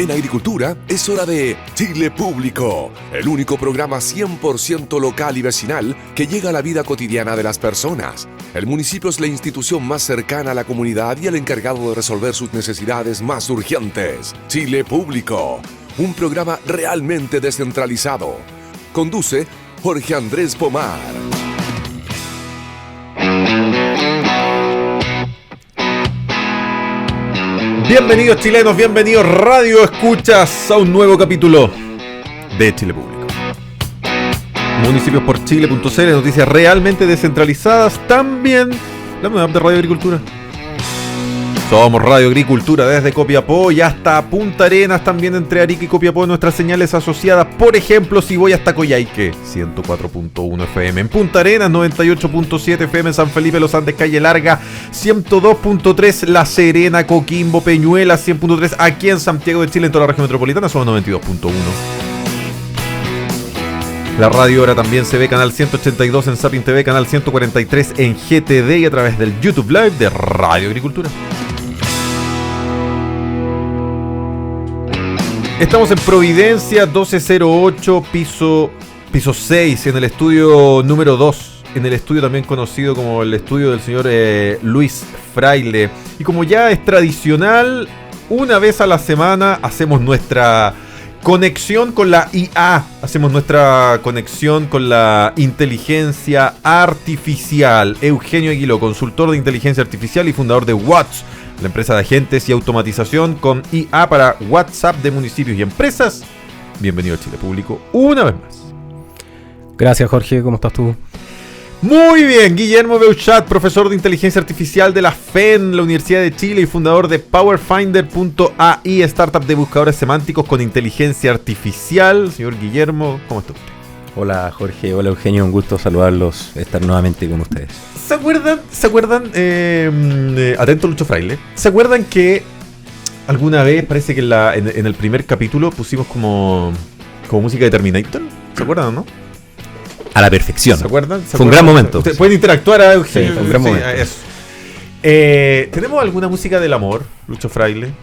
En agricultura es hora de Chile Público, el único programa 100% local y vecinal que llega a la vida cotidiana de las personas. El municipio es la institución más cercana a la comunidad y el encargado de resolver sus necesidades más urgentes. Chile Público, un programa realmente descentralizado. Conduce Jorge Andrés Pomar. Bienvenidos chilenos, bienvenidos radio escuchas a un nuevo capítulo de Chile Público. Municipios-por-chile.cl, noticias realmente descentralizadas. También la nueva app de Radio Agricultura. Somos Radio Agricultura desde Copiapó y hasta Punta Arenas, también entre Arica y Copiapó, nuestras señales asociadas. Por ejemplo, si voy hasta Coyhaique, 104.1 FM en Punta Arenas, 98.7 FM en San Felipe Los Andes, Calle Larga, 102.3 La Serena, Coquimbo, Peñuela, 100.3 aquí en Santiago de Chile, en toda la región metropolitana, somos 92.1. La radio ahora también se ve canal 182 en Zapping TV, canal 143 en GTD y a través del YouTube Live de Radio Agricultura. Estamos en Providencia 1208, piso 6, en el estudio número 2, en el estudio también conocido como el estudio del señor Luis Fraile. Y como ya es tradicional, una vez a la semana hacemos nuestra conexión con la IA, hacemos nuestra conexión con la inteligencia artificial. Eugenio Aguiló, consultor de inteligencia artificial y fundador de Watts, la empresa de agentes y automatización con IA para WhatsApp de municipios y empresas. Bienvenido a Chile Público una vez más. Gracias, Jorge, ¿cómo estás tú? Muy bien, Guillermo Beuchat, profesor de inteligencia artificial de la FEN, la Universidad de Chile y fundador de PowerFinder.ai, startup de buscadores semánticos con inteligencia artificial. Señor Guillermo, ¿cómo está usted? Hola, Jorge, hola, Eugenio, un gusto saludarlos, estar nuevamente con ustedes. ¿Se acuerdan, atento Lucho Fraile, ¿se acuerdan que alguna vez, parece que en el primer capítulo pusimos como música de Terminator? ¿Se acuerdan, no? A la perfección. ¿Se acuerdan? Fue un gran momento. Ustedes pueden interactuar, Eugenio. Sí, fue un gran momento. Eso. ¿Tenemos alguna música del amor, Lucho Fraile?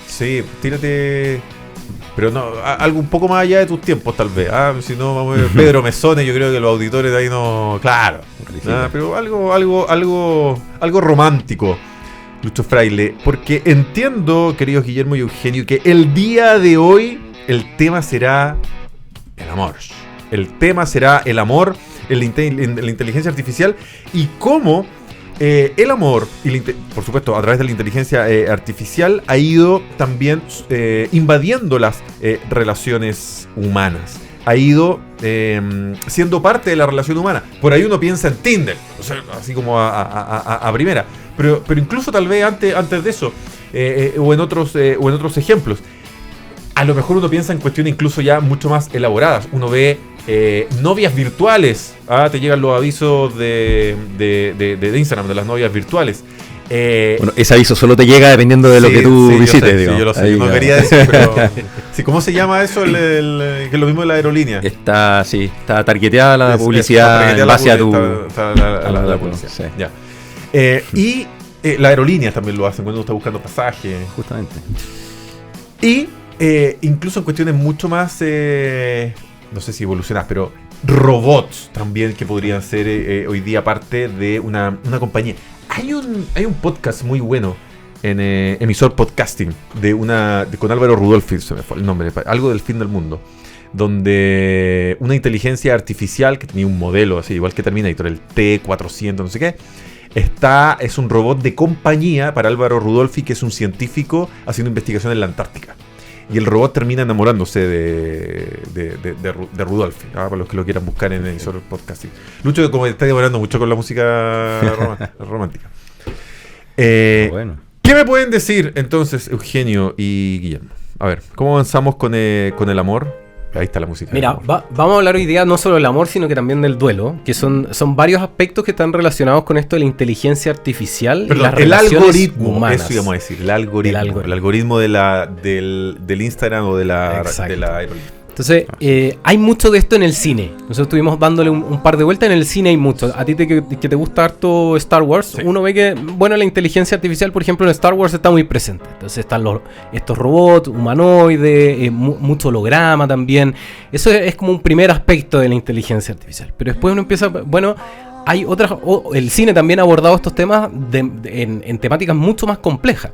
Sí, tírate. Pero no, algo un poco más allá de tus tiempos, tal vez. Si no, vamos a ver. Pedro Mesones, yo creo que los auditores de ahí no. Claro. Pero algo romántico, Lucho Fraile. Porque entiendo, queridos Guillermo y Eugenio, que el día de hoy el tema será el amor. El tema será el amor en la inteligencia artificial y cómo el amor, por supuesto, a través de la inteligencia artificial, ha ido también invadiendo las relaciones humanas. Ha ido siendo parte de la relación humana. Por ahí uno piensa en Tinder, o sea, así como a primera. Pero incluso tal vez antes de eso, o en otros ejemplos. A lo mejor uno piensa en cuestiones incluso ya mucho más elaboradas. Uno ve novias virtuales. Te llegan los avisos de Instagram, de las novias virtuales. Bueno, ese aviso solo te llega dependiendo de lo que tú visites. Yo lo sé, yo no quería decir, pero sí, ¿cómo se llama eso? Que es lo mismo de la aerolínea. Está targeteada la publicidad en base a tu... la publicidad. Sí. Ya. Y las aerolíneas también lo hacen cuando uno está buscando pasaje. Justamente. Y incluso en cuestiones mucho más... no sé si evolucionadas, pero robots también que podrían ser hoy día parte de una compañía. Hay un podcast muy bueno en Emisor Podcasting con Álvaro Rudolfi, se me fue el nombre, algo del fin del mundo, donde una inteligencia artificial que tenía un modelo así igual que Terminator, el T400, no sé qué, es un robot de compañía para Álvaro Rudolfi, que es un científico haciendo investigación en la Antártica. Y el robot termina enamorándose de Rudolfi, para los que lo quieran buscar en el podcasting. Lucho, como está demorando mucho con la música romántica. Bueno. ¿Qué me pueden decir entonces, Eugenio y Guillermo? A ver, ¿cómo avanzamos con el amor? Ahí está la música. Mira, vamos a hablar hoy día no solo del amor, sino que también del duelo, que son varios aspectos que están relacionados con esto de la inteligencia artificial. Perdón, y las el relaciones algoritmo, humanas. eso íbamos a decir, el algoritmo del Instagram o de la aerolínea. Entonces, hay mucho de esto en el cine. Nosotros estuvimos dándole un par de vueltas. En el cine hay mucho. A ti que te gusta harto Star Wars, sí. Uno ve que, bueno, la inteligencia artificial, por ejemplo, en Star Wars está muy presente. Entonces están estos robots humanoides, mucho holograma también. Eso es como un primer aspecto de la inteligencia artificial. Pero después uno empieza, bueno, hay otras... el cine también ha abordado estos temas en temáticas mucho más complejas.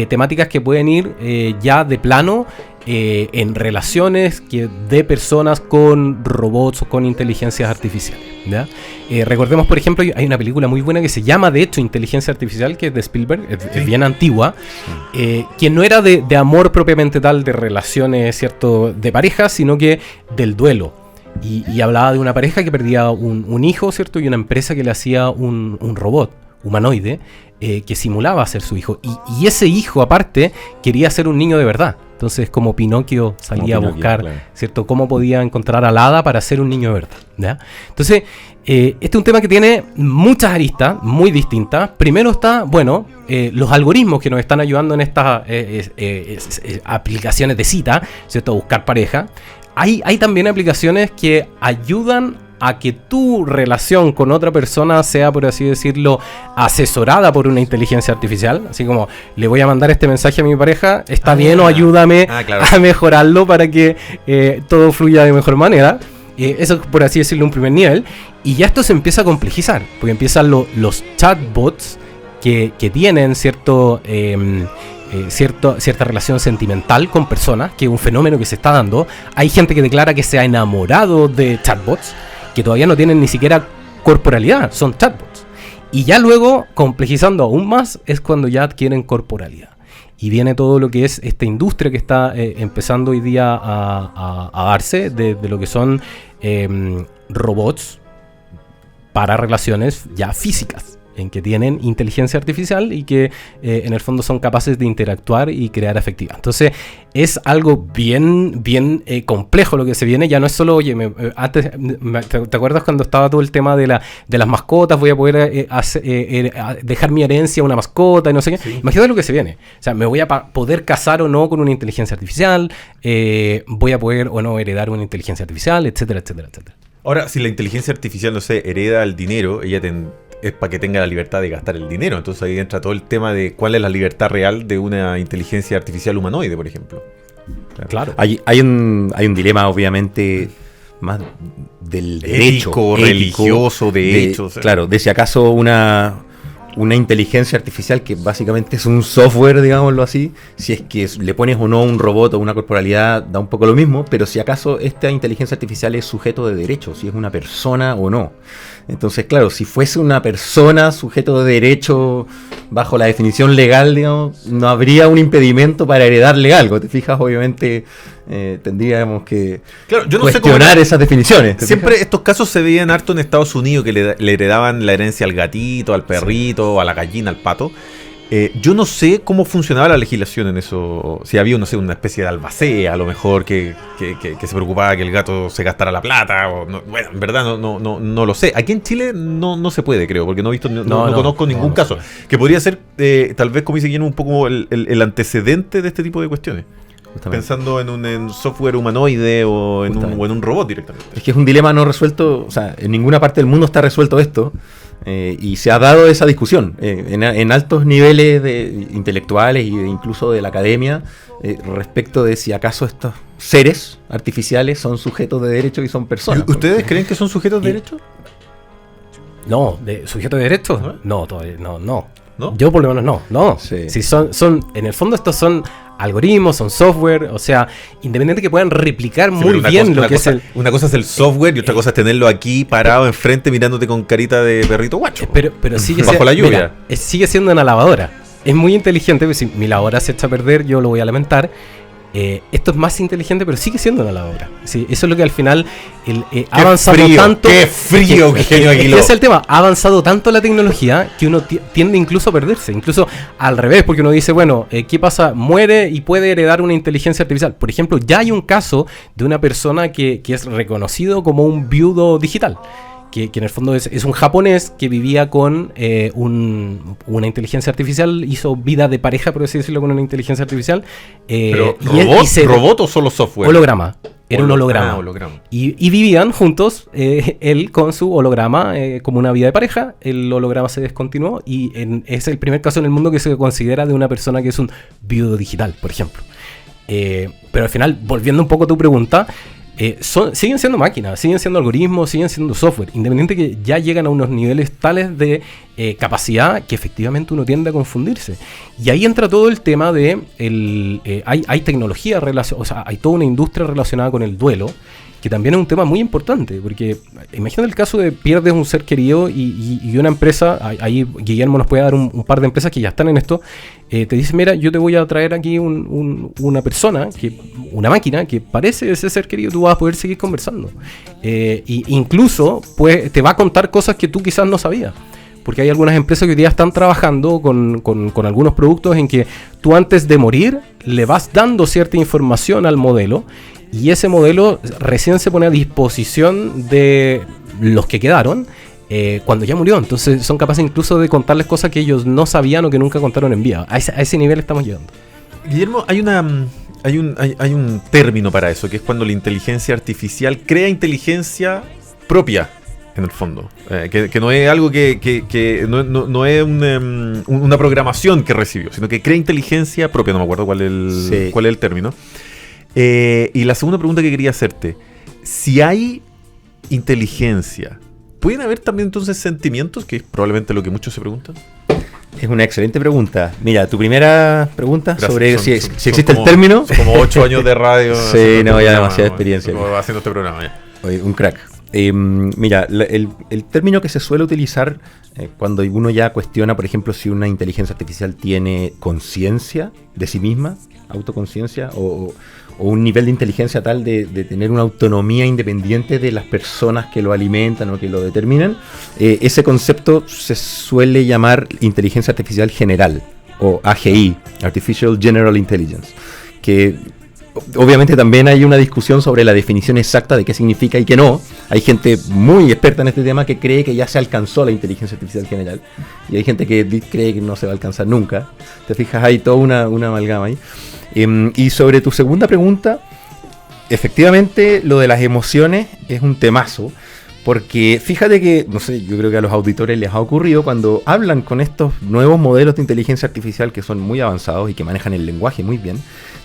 Temáticas que pueden ir ya de plano en relaciones de personas con robots o con inteligencias artificiales, ¿ya? Recordemos, por ejemplo, hay una película muy buena que se llama, de hecho, Inteligencia Artificial, que es de Spielberg, es bien antigua, que no era de amor propiamente tal, de relaciones, ¿cierto?, de pareja, sino que del duelo. Y hablaba de una pareja que perdía un hijo, ¿cierto?, y una empresa que le hacía un robot humanoide que simulaba ser su hijo. Y ese hijo, aparte, quería ser un niño de verdad. Entonces, como Pinocchio salía a buscar, claro, ¿cierto?, cómo podía encontrar al hada para ser un niño de verdad, ¿ya? Entonces, este es un tema que tiene muchas aristas muy distintas. Primero está, bueno, los algoritmos que nos están ayudando en estas aplicaciones de cita, ¿cierto?, a buscar pareja. Hay también aplicaciones que ayudan a que tu relación con otra persona sea, por así decirlo, asesorada por una inteligencia artificial. Así como, le voy a mandar este mensaje a mi pareja, ¿está bien? O ayúdame claro, a mejorarlo para que todo fluya de mejor manera. Eso es, por así decirlo, un primer nivel. Y ya esto se empieza a complejizar, porque empiezan los chatbots que tienen cierta relación sentimental con personas, que es un fenómeno que se está dando. Hay gente que declara que se ha enamorado de chatbots, que todavía no tienen ni siquiera corporalidad, son chatbots. Y ya luego, complejizando aún más, es cuando ya adquieren corporalidad. Y viene todo lo que es esta industria que está empezando hoy día a darse, de lo que son robots para relaciones ya físicas, en que tienen inteligencia artificial y que en el fondo son capaces de interactuar y crear afectividad. Entonces es algo bien complejo lo que se viene. Ya no es solo, oye, ¿te acuerdas cuando estaba todo el tema de las mascotas? Voy a poder dejar mi herencia a una mascota y no sé qué. Sí. Imagínate lo que se viene. O sea, me voy a poder casar o no con una inteligencia artificial, voy a poder o no heredar una inteligencia artificial, etcétera, etcétera, etcétera. Ahora, si la inteligencia artificial, no sé, hereda el dinero, ella es para que tenga la libertad de gastar el dinero. Entonces ahí entra todo el tema de cuál es la libertad real de una inteligencia artificial humanoide, por ejemplo. Claro. Hay un dilema, obviamente, más del ético, religioso, de hecho. O sea. Claro, de si acaso una inteligencia artificial que básicamente es un software, digámoslo así, si es que le pones o no un robot o una corporalidad, da un poco lo mismo, pero si acaso esta inteligencia artificial es sujeto de derecho, si es una persona o no. Entonces, claro, si fuese una persona sujeto de derecho bajo la definición legal, digamos, no habría un impedimento para heredarle algo. ¿Te fijas? Obviamente tendríamos que cuestionar esas definiciones. Siempre estos casos se veían harto en Estados Unidos, que le heredaban la herencia al gatito, al perrito, sí, a la gallina, al pato. Yo no sé cómo funcionaba la legislación en eso. Si había, no sé, una especie de albacea, a lo mejor, que se preocupaba que el gato se gastara la plata. O no, bueno, en verdad no lo sé. Aquí en Chile no se puede, creo, porque no he visto, no conozco ningún caso. Que podría ser, tal vez, como dice Guillermo, un poco el antecedente de este tipo de cuestiones. Justamente. Pensando en un software humanoide o en un robot directamente. Es que es un dilema no resuelto. O sea, en ninguna parte del mundo está resuelto esto. Y se ha dado esa discusión en altos niveles intelectuales e incluso de la academia respecto de si acaso estos seres artificiales son sujetos de derecho y son personas. ¿Ustedes creen que son sujetos de derecho? No, ¿sujetos de derecho? No, todavía no. Yo por lo menos no. Sí. Si son, en el fondo estos son algoritmos, son software, o sea, independiente que puedan replicar muy bien lo que es el... Una cosa es el software y otra cosa es tenerlo aquí parado enfrente mirándote con carita de perrito guacho. Pero sigue bajo la lluvia. Mira, sigue siendo una lavadora. Es muy inteligente, porque si mi lavadora se echa a perder, yo lo voy a lamentar. Esto es más inteligente, pero sigue siendo una lavadora. Sí, eso es lo que al final ha avanzado tanto. ¡Qué frío! Ese es el tema. Ha avanzado tanto la tecnología que uno tiende incluso a perderse. Incluso al revés, porque uno dice, bueno, ¿qué pasa? Muere y puede heredar una inteligencia artificial. Por ejemplo, ya hay un caso de una persona que es reconocido como un viudo digital. que en el fondo es un japonés que vivía con una inteligencia artificial, hizo vida de pareja, por así decirlo, con una inteligencia artificial. Pero y ¿robot o solo software? Holograma. Era un holograma. Holograma. Y vivían juntos, él con su holograma, como una vida de pareja. El holograma se descontinuó y es el primer caso en el mundo que se considera de una persona que es un viudo digital, por ejemplo. Pero al final, volviendo un poco a tu pregunta, siguen siendo máquinas, siguen siendo algoritmos, siguen siendo software, independiente que ya llegan a unos niveles tales de capacidad que efectivamente uno tiende a confundirse. Y ahí entra todo el tema de hay tecnología relacionada, o sea, hay toda una industria relacionada con el duelo, que también es un tema muy importante, porque imagina el caso de pierdes un ser querido y una empresa, ahí Guillermo nos puede dar un par de empresas que ya están en esto, te dice, mira, yo te voy a traer aquí una persona, una máquina que parece ese ser querido, tú vas a poder seguir conversando. Incluso pues, te va a contar cosas que tú quizás no sabías. Porque hay algunas empresas que hoy día están trabajando con algunos productos en que tú antes de morir le vas dando cierta información al modelo y ese modelo recién se pone a disposición de los que quedaron cuando ya murió. Entonces son capaces incluso de contarles cosas que ellos no sabían o que nunca contaron en vida. A ese nivel estamos llegando. Guillermo, hay un término para eso, que es cuando la inteligencia artificial crea inteligencia propia, en el fondo. Que no es algo que no es una programación que recibió, sino que crea inteligencia propia. No me acuerdo cuál es el término. Y la segunda pregunta que quería hacerte, si hay inteligencia, ¿pueden haber también entonces sentimientos? Que es probablemente lo que muchos se preguntan. Es una excelente pregunta. Mira, tu primera pregunta. Gracias, sobre si existe como, el término. Son como 8 años de radio. Sí, no, ya demasiada experiencia. Haciendo este programa ya. Oye, un crack. Mira, el término que se suele utilizar cuando uno ya cuestiona, por ejemplo, si una inteligencia artificial tiene conciencia de sí misma, autoconciencia, o un nivel de inteligencia tal de tener una autonomía independiente de las personas que lo alimentan o que lo determinan, ese concepto se suele llamar inteligencia artificial general, o AGI, Artificial General Intelligence, que obviamente también hay una discusión sobre la definición exacta de qué significa y qué no. Hay gente muy experta en este tema que cree que ya se alcanzó la inteligencia artificial general y hay gente que cree que no se va a alcanzar nunca. Te fijas, hay toda una amalgama ahí. Y sobre tu segunda pregunta, efectivamente lo de las emociones es un temazo, porque fíjate que, no sé, yo creo que a los auditores les ha ocurrido cuando hablan con estos nuevos modelos de inteligencia artificial que son muy avanzados y que manejan el lenguaje muy bien,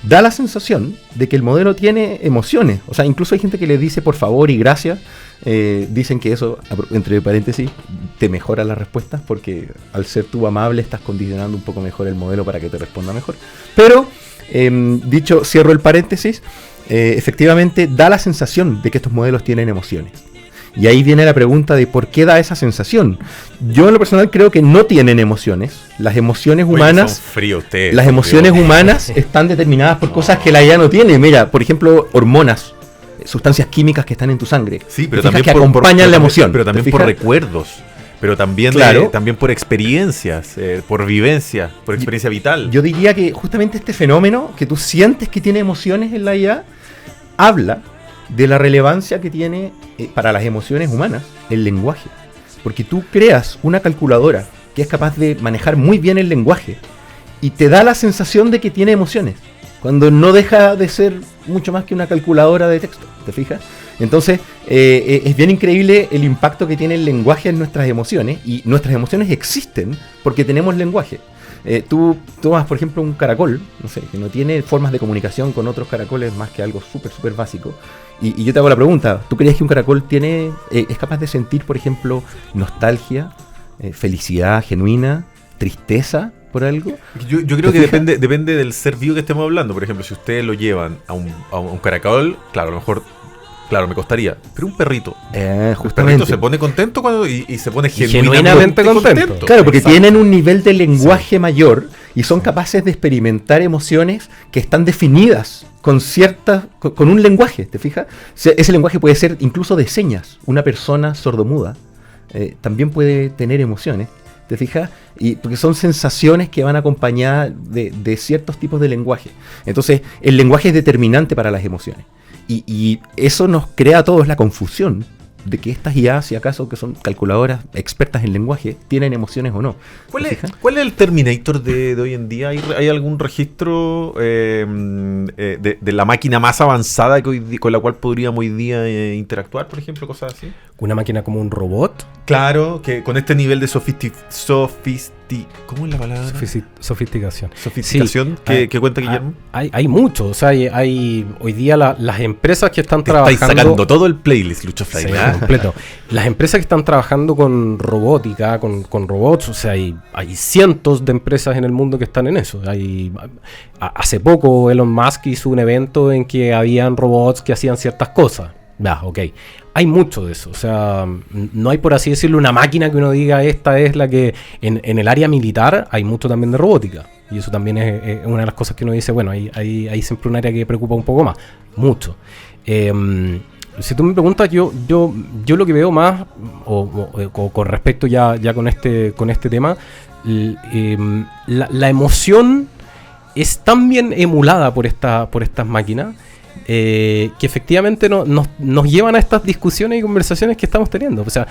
da la sensación de que el modelo tiene emociones. O sea, incluso hay gente que le dice por favor y gracias. Dicen que eso, entre paréntesis, te mejora las respuestas porque al ser tú amable estás condicionando un poco mejor el modelo para que te responda mejor. Pero, cierro el paréntesis, efectivamente da la sensación de que estos modelos tienen emociones. Y ahí viene la pregunta de por qué da esa sensación. Yo en lo personal creo que no tienen emociones. Las emociones humanas, las emociones humanas están determinadas por cosas que la IA no tiene. Mira, por ejemplo, hormonas, sustancias químicas que están en tu sangre. Sí, pero también que acompañan la emoción. Pero también por recuerdos. Pero también, claro, también por experiencias, por vivencia, por experiencia vital. Yo diría que justamente este fenómeno, que tú sientes que tiene emociones en la IA, habla de la relevancia que tiene para las emociones humanas el lenguaje. Porque tú creas una calculadora que es capaz de manejar muy bien el lenguaje y te da la sensación de que tiene emociones, cuando no deja de ser mucho más que una calculadora de texto, ¿te fijas? Entonces, es bien increíble el impacto que tiene el lenguaje en nuestras emociones, y nuestras emociones existen porque tenemos lenguaje. Tú tomas, por ejemplo, un caracol, no sé, que no tiene formas de comunicación con otros caracoles más que algo súper básico, y yo te hago la pregunta, ¿tú crees que un caracol es capaz de sentir, por ejemplo, nostalgia, felicidad genuina, tristeza por algo? Yo creo que depende del ser vivo que estemos hablando. Por ejemplo, si ustedes lo llevan a un caracol, claro, a lo mejor, claro, me costaría. Pero un perrito, justamente. El perrito se pone contento y se pone genuinamente contento. Claro, porque tienen un nivel de lenguaje mayor y son capaces de experimentar emociones que están definidas con un lenguaje, ¿te fijas? Ese lenguaje puede ser incluso de señas. Una persona sordomuda también puede tener emociones, ¿te fijas? Porque son sensaciones que van acompañadas de ciertos tipos de lenguaje. Entonces, el lenguaje es determinante para las emociones. Y eso nos crea a todos la confusión de que estas IA, si acaso que son calculadoras expertas en lenguaje, tienen emociones o no. ¿Cuál es el Terminator de hoy en día? ¿Hay algún registro de la máquina más avanzada con la cual podríamos hoy día interactuar, por ejemplo, cosas así? ¿Una máquina como un robot? Claro, que con este nivel de ¿cómo es la palabra? Sofisticación. Sofisticación Sí, que cuenta Guillermo. Hay mucho, o sea, hay hoy día las empresas que están Estáis trabajando... sacando todo el playlist, Lucho Sí, Fraile. completo. Las empresas que están trabajando con robótica, con robots, o sea, hay cientos de empresas en el mundo que están en eso. Hace poco Elon Musk hizo un evento en que habían robots que hacían ciertas cosas. Ok. Hay mucho de eso, o sea, no hay, por así decirlo, una máquina que uno diga esta es la que... En el área militar hay mucho también de robótica, y eso también es una de las cosas que uno dice, bueno, hay siempre un área que preocupa un poco más, mucho. Si tú me preguntas, yo lo que veo más, o con respecto ya con este tema, la emoción es tan bien emulada por estas máquinas, que efectivamente nos llevan a estas discusiones y conversaciones que estamos teniendo. O sea,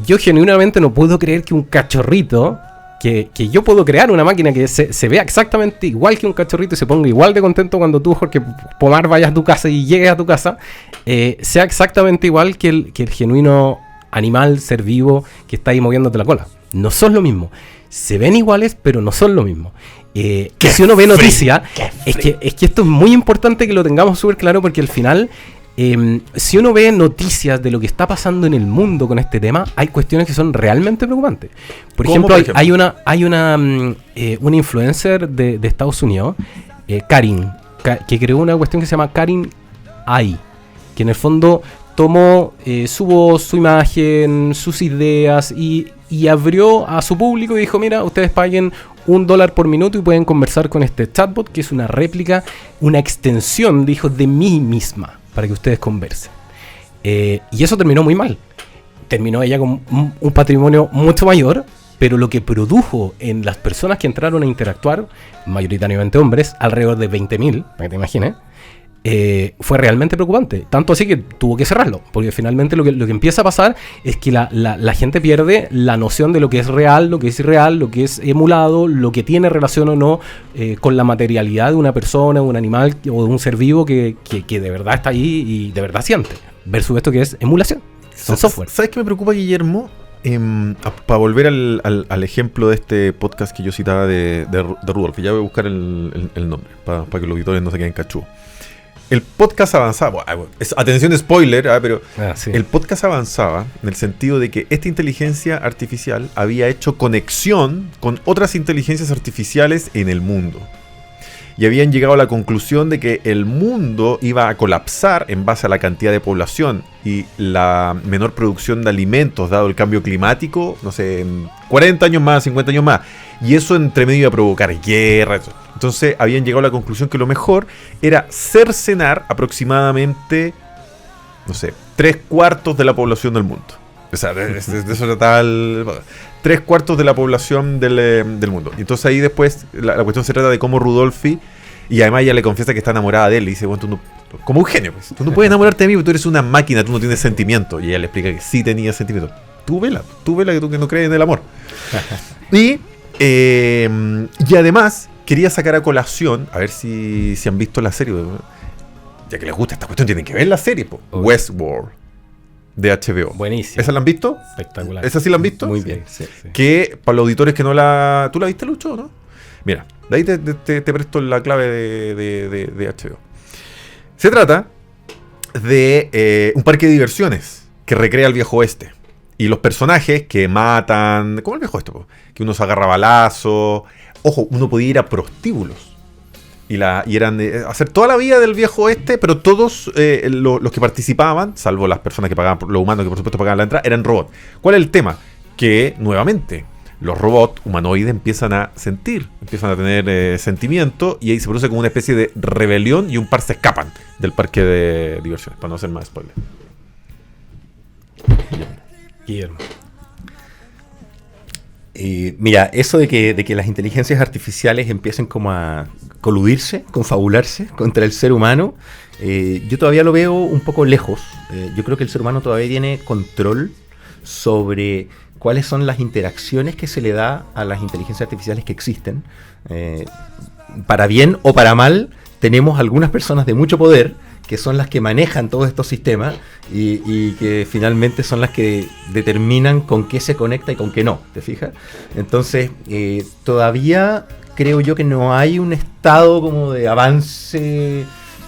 yo genuinamente no puedo creer que un cachorrito, que yo puedo crear una máquina que se vea exactamente igual que un cachorrito y se ponga igual de contento cuando tú, Jorge Pomar, vayas a tu casa y llegues a tu casa, sea exactamente igual que el genuino animal, ser vivo, que está ahí moviéndote la cola. No son lo mismo. Se ven iguales, pero no son lo mismo. Que si uno ve noticias, es que esto es muy importante que lo tengamos súper claro, porque al final, si uno ve noticias de lo que está pasando en el mundo con este tema, hay cuestiones que son realmente preocupantes. Por ejemplo, hay una influencer de Estados Unidos, Karin, que creó una cuestión que se llama Karin AI, que en el fondo tomó su voz, su imagen, sus ideas y abrió a su público y dijo, mira, ustedes paguen $1 por minuto y pueden conversar con este chatbot, que es una réplica, una extensión, dijo, de mí misma, para que ustedes conversen. Y eso terminó muy mal. Terminó ella con un patrimonio mucho mayor, pero lo que produjo en las personas que entraron a interactuar, mayoritariamente hombres, alrededor de 20.000, para que te imagines, fue realmente preocupante. Tanto así que tuvo que cerrarlo, porque finalmente lo que empieza a pasar es que la gente pierde la noción de lo que es real, lo que es irreal, lo que es emulado, lo que tiene relación o no con la materialidad de una persona, de un animal o de un ser vivo que de verdad está ahí y de verdad siente, versus esto que es emulación, son software. ¿Sabes qué me preocupa, Guillermo? Para volver al ejemplo de este podcast que yo citaba de Rudolf, ya voy a buscar el nombre para que los auditores no se queden cachudos. El podcast avanzaba, atención spoiler, pero sí. El podcast avanzaba en el sentido de que esta inteligencia artificial había hecho conexión con otras inteligencias artificiales en el mundo. Y habían llegado a la conclusión de que el mundo iba a colapsar en base a la cantidad de población y la menor producción de alimentos, dado el cambio climático, no sé, en 40 años más, 50 años más. Y eso entre medio iba a provocar guerra. Entonces habían llegado a la conclusión que lo mejor era cercenar aproximadamente, no sé, 3/4 de la población del mundo. O sea, de eso trataba 3/4 de la población del mundo. Y entonces ahí después la cuestión se trata de cómo Rudolfi, y además ella le confiesa que está enamorada de él, y dice, bueno, tú no, como un genio, pues, tú no puedes enamorarte de mí porque tú eres una máquina, tú no tienes sentimiento. Y ella le explica que sí tenía sentimiento. Tú vela que tú que no crees en el amor. Y además quería sacar a colación, a ver si han visto la serie, ya que les gusta esta cuestión, tienen que ver la serie, po. Westworld, de HBO. Buenísimo. ¿Esa la han visto? Espectacular. ¿Esa sí la han visto? Muy bien, sí. Que para los auditores que no la... ¿Tú la viste, Lucho, no? Mira, de ahí te presto la clave de HBO. Se trata de un parque de diversiones que recrea el viejo oeste. Y los personajes que matan... ¿Cómo el viejo oeste? Que uno se agarra balazo. Ojo, uno podía ir a prostíbulos. Y eran hacer toda la vida del viejo oeste, pero todos los que participaban, salvo las personas que pagaban, los humanos que por supuesto pagaban la entrada, eran robots. ¿Cuál es el tema? Que, nuevamente, los robots humanoides empiezan a sentir, empiezan a tener sentimiento, y ahí se produce como una especie de rebelión y un par se escapan del parque de diversiones, para no hacer más spoiler. Guillermo. Mira, eso de que las inteligencias artificiales empiecen como a coludirse, confabularse contra el ser humano, yo todavía lo veo un poco lejos. Yo creo que el ser humano todavía tiene control sobre cuáles son las interacciones que se le da a las inteligencias artificiales que existen. Para bien o para mal, tenemos algunas personas de mucho poder que son las que manejan todos estos sistemas y que finalmente son las que determinan con qué se conecta y con qué no, ¿te fijas? Entonces, todavía creo yo que no hay un estado como de avance,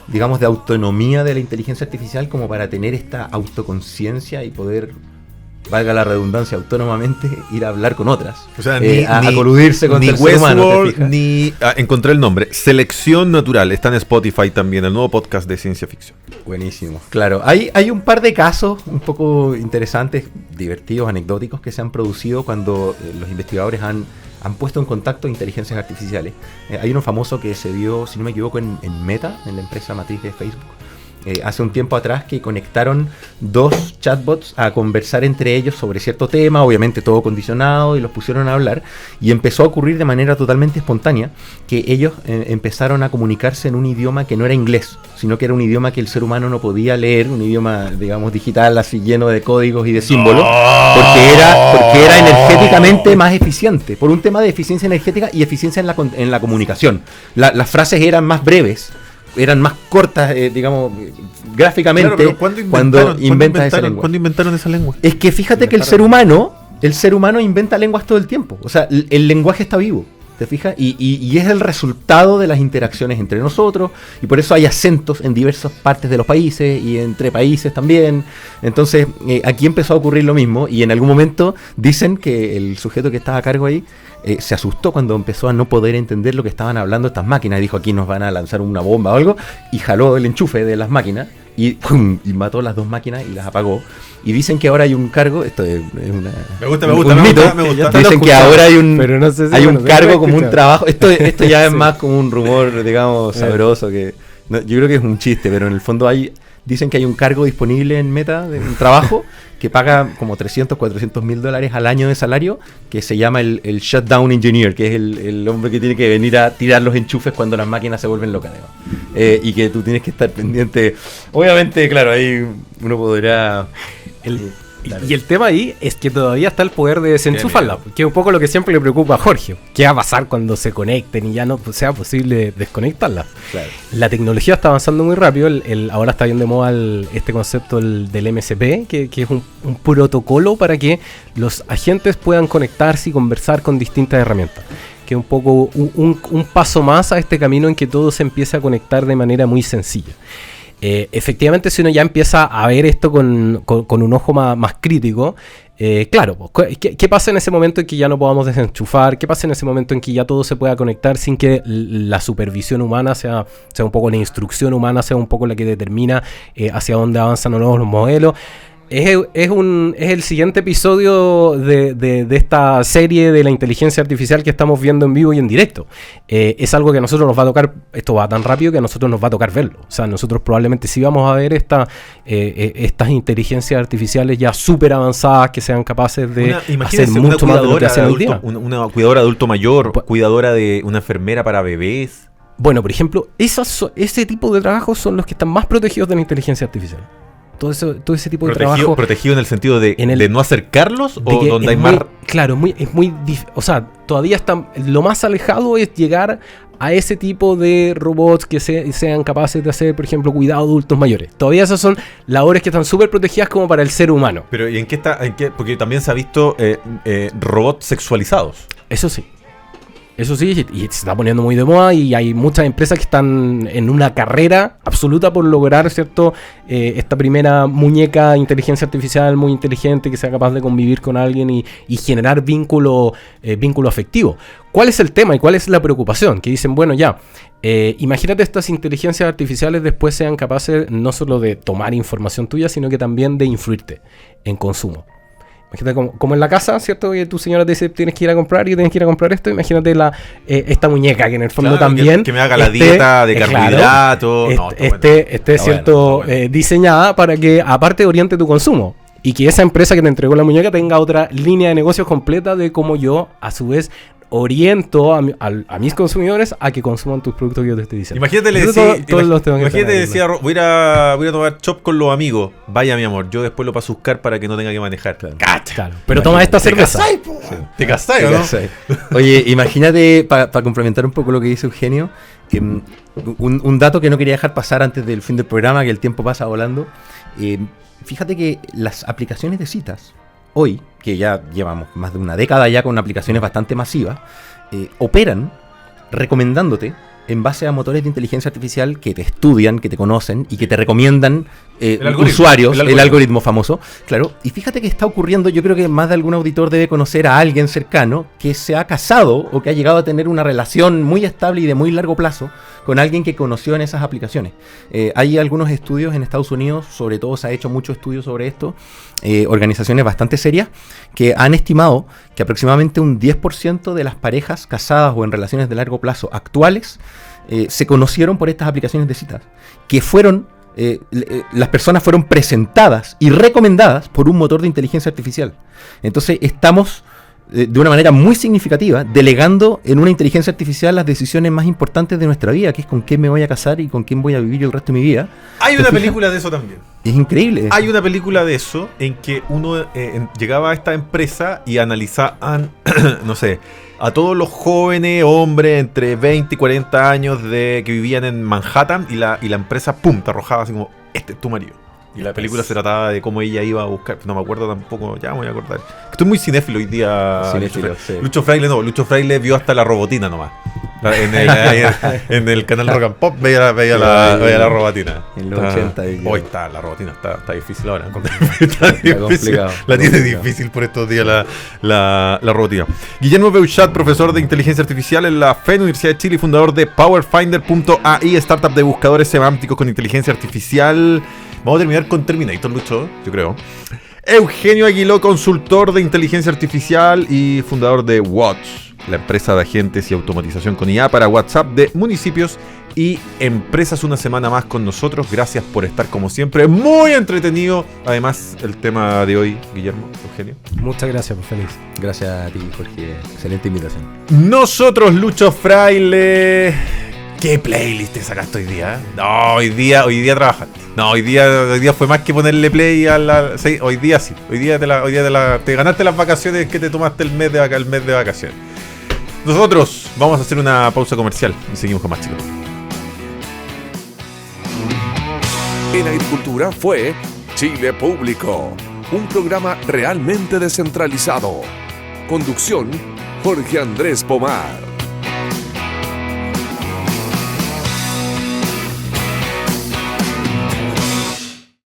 digamos, de autonomía de la inteligencia artificial como para tener esta autoconciencia y poder, valga la redundancia, autónomamente ir a hablar con otras. O sea, a coludirse contra el ser humano, ¿te fijas? Encontré el nombre. Selección Natural. Está en Spotify también, el nuevo podcast de ciencia ficción. Buenísimo. Claro, hay un par de casos un poco interesantes, divertidos, anecdóticos que se han producido cuando los investigadores han puesto en contacto inteligencias artificiales. Hay uno famoso que se dio, si no me equivoco, en Meta, en la empresa matriz de Facebook. Hace un tiempo atrás, que conectaron 2 chatbots a conversar entre ellos sobre cierto tema, obviamente todo condicionado, y los pusieron a hablar, y empezó a ocurrir de manera totalmente espontánea que ellos empezaron a comunicarse en un idioma que no era inglés, sino que era un idioma que el ser humano no podía leer, un idioma, digamos, digital, así lleno de códigos y de símbolos, porque era energéticamente más eficiente, por un tema de eficiencia energética y eficiencia en la comunicación. Las frases eran más breves, eran más cortas, digamos, gráficamente, claro, cuando inventas esa lengua. ¿Cuándo inventaron esa lengua? Es que fíjate que el ser humano inventa lenguas todo el tiempo. O sea, el lenguaje está vivo, ¿te fijas? Y es el resultado de las interacciones entre nosotros, y por eso hay acentos en diversas partes de los países y entre países también. Entonces, aquí empezó a ocurrir lo mismo, y en algún momento dicen que el sujeto que estaba a cargo ahí se asustó cuando empezó a no poder entender lo que estaban hablando estas máquinas. Dijo, aquí nos van a lanzar una bomba o algo, y jaló el enchufe de las máquinas y ¡pum!, y mató las 2 máquinas y las apagó. Y dicen que ahora hay un cargo, esto es una... Me gusta. Dicen que ahora hay un, pero no sé si hay un cargo como un escuchar. trabajo. Esto ya es más como un rumor, digamos, sabroso, que no, yo creo que es un chiste, pero en el fondo dicen que hay un cargo disponible en Meta de un trabajo que paga como 300, 400 mil dólares al año de salario, que se llama el Shutdown Engineer, que es el hombre que tiene que venir a tirar los enchufes cuando las máquinas se vuelven locas, y que tú tienes que estar pendiente. Obviamente, claro, ahí uno podrá... Y el tema ahí es que todavía está el poder de desenchufarla, que es un poco lo que siempre le preocupa a Jorge. ¿Qué va a pasar cuando se conecten y ya no sea posible desconectarla? Claro. La tecnología está avanzando muy rápido. Ahora está bien de moda este concepto del MSP, que es un protocolo para que los agentes puedan conectarse y conversar con distintas herramientas. Que es un poco un paso más a este camino en que todo se empieza a conectar de manera muy sencilla. Efectivamente, si uno ya empieza a ver esto con un ojo más crítico, claro, ¿qué pasa en ese momento en que ya no podamos desenchufar? ¿Qué pasa en ese momento en que ya todo se pueda conectar sin que la supervisión humana sea un poco la instrucción humana, sea un poco la que determina hacia dónde avanzan o no los modelos? Es el siguiente episodio de esta serie de la inteligencia artificial que estamos viendo en vivo y en directo. Es algo que a nosotros nos va a tocar, esto va tan rápido que a nosotros nos va a tocar verlo. O sea, nosotros probablemente sí vamos a ver estas inteligencias artificiales ya súper avanzadas que sean capaces de hacer mucho más de lo que hacen hoy día. Una cuidadora de adulto mayor, cuidadora de una enfermera para bebés. Bueno, por ejemplo, ese tipo de trabajos son los que están más protegidos de la inteligencia artificial. Todo ese tipo de trabajo. ¿Protegido en el sentido de no acercarlos o donde hay más? Claro, o sea, todavía lo más alejado es llegar a ese tipo de robots que sean capaces de hacer, por ejemplo, cuidado de adultos mayores. Todavía esas son labores que están súper protegidas como para el ser humano. Pero ¿y en qué está? Porque también se ha visto robots sexualizados. Eso sí, y se está poniendo muy de moda, y hay muchas empresas que están en una carrera absoluta por lograr, ¿cierto? Esta primera muñeca de inteligencia artificial muy inteligente que sea capaz de convivir con alguien y generar vínculo afectivo. ¿Cuál es el tema y cuál es la preocupación? Que dicen, bueno, ya, imagínate estas inteligencias artificiales después sean capaces no solo de tomar información tuya, sino que también de influirte en consumo. Imagínate como en la casa, ¿cierto? Que tu señora te dice, tienes que ir a comprar esto. Imagínate esta muñeca que en el fondo, claro, también... Que me haga la dieta de carbohidratos. Bueno. Diseñada para que, aparte, oriente tu consumo. Y que esa empresa que te entregó la muñeca tenga otra línea de negocios completa de cómo yo, a su vez, oriento a mis consumidores a que consuman tus productos que yo te estoy diciendo. Imagínate, decía, voy a tomar chop con los amigos. Vaya, mi amor, yo después lo paso a buscar para que no tenga que manejar. Claro. Pero toma esta cerveza. ¿Te casás, no? Oye, imagínate, para complementar un poco lo que dice Eugenio, un dato que no quería dejar pasar antes del fin del programa, que el tiempo pasa volando. Fíjate que las aplicaciones de citas, hoy, que ya llevamos más de una década ya con aplicaciones bastante masivas, operan recomendándote en base a motores de inteligencia artificial que te estudian, que te conocen y que te recomiendan usuarios, el algoritmo famoso. Claro, y fíjate que está ocurriendo, yo creo que más de algún auditor debe conocer a alguien cercano que se ha casado o que ha llegado a tener una relación muy estable y de muy largo plazo con alguien que conoció en esas aplicaciones. Hay algunos estudios en Estados Unidos, sobre todo se ha hecho mucho estudio sobre esto, organizaciones bastante serias, que han estimado que aproximadamente un 10% de las parejas casadas o en relaciones de largo plazo actuales se conocieron por estas aplicaciones de citas, que fueron, las personas fueron presentadas y recomendadas por un motor de inteligencia artificial. Entonces estamos de una manera muy significativa delegando en una inteligencia artificial las decisiones más importantes de nuestra vida, que es con quién me voy a casar y con quién voy a vivir el resto de mi vida. Hay una película de eso también. Es increíble. Hay una película de eso en que uno llegaba a esta empresa y analizaban, no sé, a todos los jóvenes hombres entre 20 y 40 años que vivían en Manhattan y la empresa, pum, te arrojaba así como, este es tu marido. Y la película se trataba de cómo ella iba a buscar, no me acuerdo tampoco, ya me voy a acordar. Estoy muy cinéfilo hoy día. Lucho Fraile vio hasta la robotina nomás. En el canal Rock and Pop veía la robotina. En los 80. Hoy está la robotina, está difícil ahora. Está difícil. La tiene difícil por estos días la robotina. Guillermo Beuchat, profesor de inteligencia artificial en la FEN Universidad de Chile y fundador de PowerFinder.ai, startup de buscadores semánticos con inteligencia artificial. Vamos a terminar con Terminator, Lucho, yo creo. Eugenio Aguiló, consultor de inteligencia artificial y fundador de Watch, la empresa de agentes y automatización con IA para WhatsApp de municipios y empresas. Una semana más con nosotros. Gracias por estar como siempre. Muy entretenido. Además, el tema de hoy, Guillermo, Eugenio. Muchas gracias, pues feliz. Gracias a ti, Jorge. Excelente invitación. Nosotros, Lucho Fraile. ¿Qué playlist te sacaste hoy día? No, hoy día trabajaste. No, hoy día fue más que ponerle play a la. Sí, hoy día sí. Hoy día te ganaste las vacaciones que te tomaste el mes de vacaciones. Nosotros vamos a hacer una pausa comercial y seguimos con más, chicos. En Agricultura fue Chile Público, un programa realmente descentralizado. Conducción, Jorge Andrés Pomar.